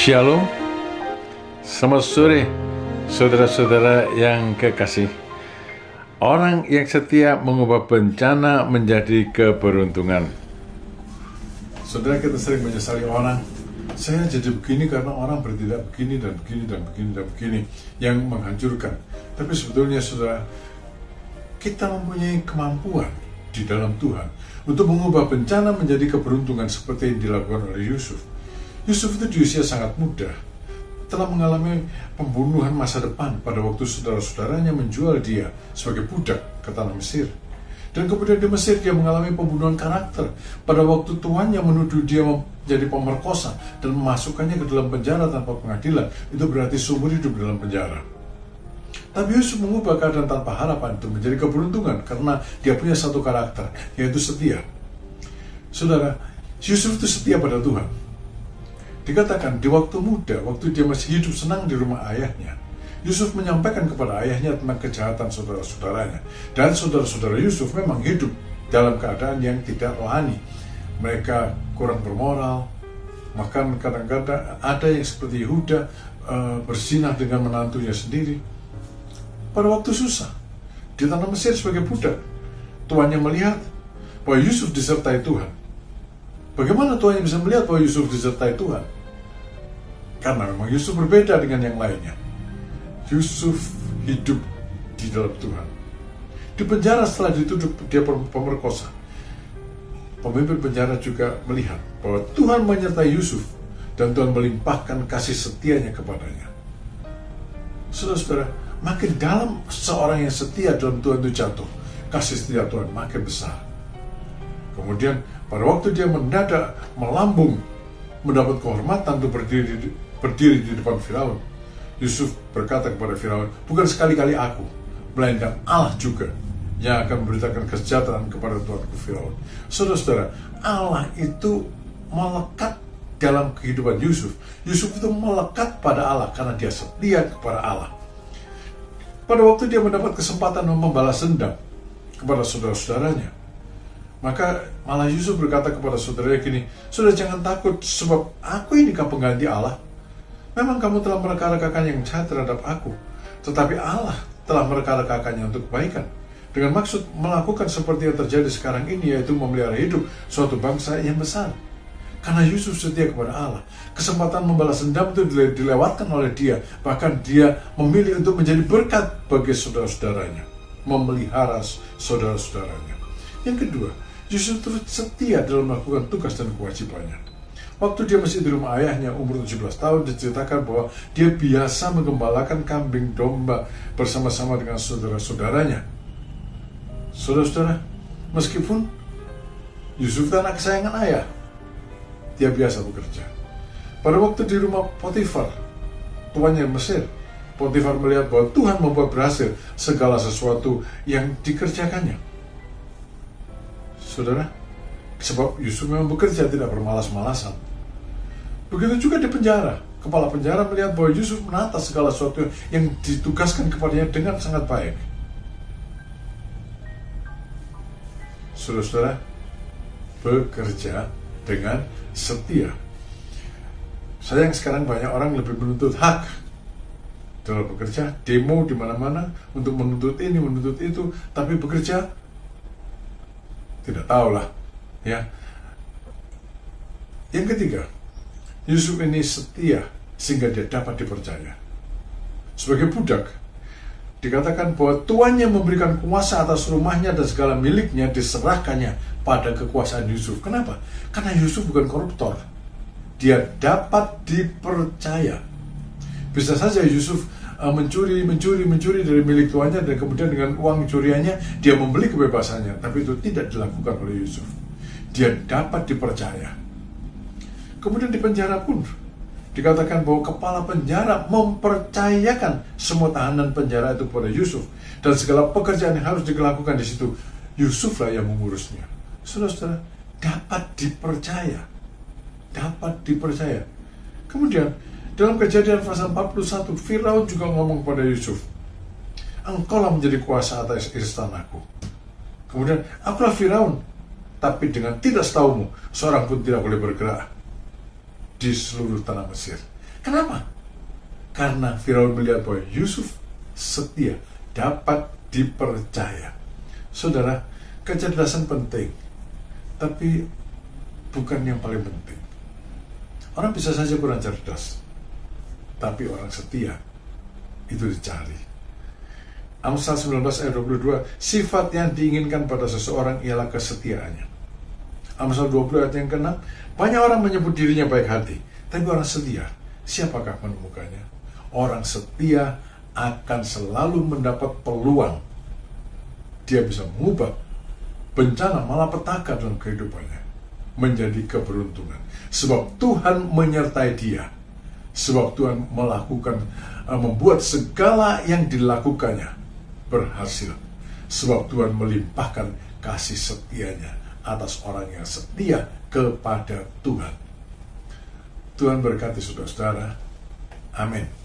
Shalom, selamat sore saudara-saudara yang kekasih. Orang yang setia mengubah bencana menjadi keberuntungan. Saudara, kita sering menyesali orang, saya jadi begini karena orang bertindak begini dan begini dan begini dan begini, yang menghancurkan. Tapi sebetulnya saudara, kita mempunyai kemampuan di dalam Tuhan untuk mengubah bencana menjadi keberuntungan seperti yang dilakukan oleh Yusuf. Yusuf itu di usia sangat muda telah mengalami pembunuhan masa depan pada waktu saudara-saudaranya menjual dia sebagai budak ke tanah Mesir. Dan kemudian di Mesir dia mengalami pembunuhan karakter pada waktu tuannya menuduh dia menjadi pemerkosa dan memasukkannya ke dalam penjara tanpa pengadilan. Itu berarti seumur hidup dalam penjara. Tapi Yusuf mengubah keadaan tanpa harapan itu menjadi keberuntungan karena dia punya satu karakter, yaitu setia. Saudara, Yusuf itu setia pada Tuhan. Dikatakan di waktu muda, waktu dia masih hidup senang di rumah ayahnya, Yusuf menyampaikan kepada ayahnya tentang kejahatan saudara-saudaranya. Dan saudara-saudara Yusuf memang hidup dalam keadaan yang tidak rohani. Mereka kurang bermoral, bahkan kadang-kadang ada yang seperti Yehuda berzinah dengan menantunya sendiri. Pada waktu susah, di tanah Mesir sebagai budak, tuannya melihat bahwa Yusuf disertai Tuhan. Bagaimana tuannya bisa melihat bahwa Yusuf disertai Tuhan? Karena memang Yusuf berbeda dengan yang lainnya. Yusuf hidup di dalam Tuhan. Di penjara setelah dituduh dia pemerkosa, pemimpin penjara juga melihat bahwa Tuhan menyertai Yusuf dan Tuhan melimpahkan kasih setianya kepadanya. Saudara-saudara, makin dalam seorang yang setia dalam Tuhan itu jatuh, kasih setia Tuhan makin besar. Kemudian pada waktu dia mendadak melambung mendapat kehormatan untuk berdiri di depan Firaun, Yusuf berkata kepada Firaun, bukan sekali-kali aku, melainkan Allah juga yang akan memberitakan kesejahteraan kepada tuanku Firaun. Saudara-saudara, Allah itu melekat dalam kehidupan Yusuf. Yusuf itu melekat pada Allah karena dia setia kepada Allah. Pada waktu dia mendapat kesempatan membalas dendam kepada saudara-saudaranya, maka malah Yusuf berkata kepada saudaranya gini, "Saudara, jangan takut, sebab aku ini kan pengganti Allah. Memang kamu telah mereka-rekakan yang jahat terhadap aku, tetapi Allah telah mereka-rekakannya untuk kebaikan, dengan maksud melakukan seperti yang terjadi sekarang ini, yaitu memelihara hidup suatu bangsa yang besar." Karena Yusuf setia kepada Allah, kesempatan membalas dendam itu dilewatkan oleh dia. Bahkan dia memilih untuk menjadi berkat bagi saudara-saudaranya, memelihara saudara-saudaranya. Yang kedua, Yusuf terus setia dalam melakukan tugas dan kewajibannya. Waktu dia masih di rumah ayahnya umur 17 tahun, diceritakan bahwa dia biasa menggembalakan kambing domba bersama-sama dengan saudara-saudaranya. Saudara-saudara, meskipun Yusuf itu anak kesayangan ayah, dia biasa bekerja. Pada waktu di rumah Potifar, tuannya Mesir, Potifar melihat bahwa Tuhan membuat berhasil segala sesuatu yang dikerjakannya. Saudara, sebab Yusuf memang bekerja tidak bermalas-malasan. Begitu juga di penjara. Kepala penjara melihat bahwa Yusuf menata segala sesuatu yang ditugaskan kepadanya dengan sangat baik. Saudara-saudara, bekerja dengan setia. Sayang sekarang banyak orang lebih menuntut hak dalam bekerja, demo di mana-mana untuk menuntut ini, menuntut itu, tapi bekerja tidak tahulah, ya. Yang ketiga, Yusuf ini setia sehingga dia dapat dipercaya. Sebagai budak, dikatakan bahwa tuannya memberikan kuasa atas rumahnya dan segala miliknya diserahkannya pada kekuasaan Yusuf. Kenapa? Karena Yusuf bukan koruptor. Dia dapat dipercaya. Bisa saja Yusuf mencuri dari milik tuannya, dan kemudian dengan uang curiannya dia membeli kebebasannya. Tapi itu tidak dilakukan oleh Yusuf. Dia dapat dipercaya. Kemudian di penjara pun dikatakan bahwa kepala penjara mempercayakan semua tahanan penjara itu kepada Yusuf, dan segala pekerjaan yang harus dilakukan di situ Yusuflah yang mengurusnya. Saudara-saudara, dapat dipercaya. Dapat dipercaya. Kemudian dalam Kejadian pasal 41, Firaun juga ngomong kepada Yusuf, "Engkaulah menjadi kuasa atas istanaku." Kemudian, "Akulah Firaun, tapi dengan tidak setahumu, seorang pun tidak boleh bergerak di seluruh tanah Mesir." Kenapa? Karena Firaun melihat bahwa Yusuf setia, dapat dipercaya. Saudara, kecerdasan penting, tapi bukan yang paling penting. Orang bisa saja kurang cerdas, tapi orang setia itu dicari. Amsal 19 ayat 22, sifat yang diinginkan pada seseorang ialah kesetiaannya. Amsal 20 ayat yang ke-6, banyak orang menyebut dirinya baik hati, tapi orang setia, siapakah menemukannya? Orang setia akan selalu mendapat peluang. Dia bisa mengubah bencana malapetaka dalam kehidupannya menjadi keberuntungan. Sebab Tuhan menyertai dia. Sebab Tuhan membuat segala yang dilakukannya berhasil. Sebab Tuhan melimpahkan kasih setianya atas orang yang setia kepada Tuhan. Tuhan berkati saudara-saudara. Amin.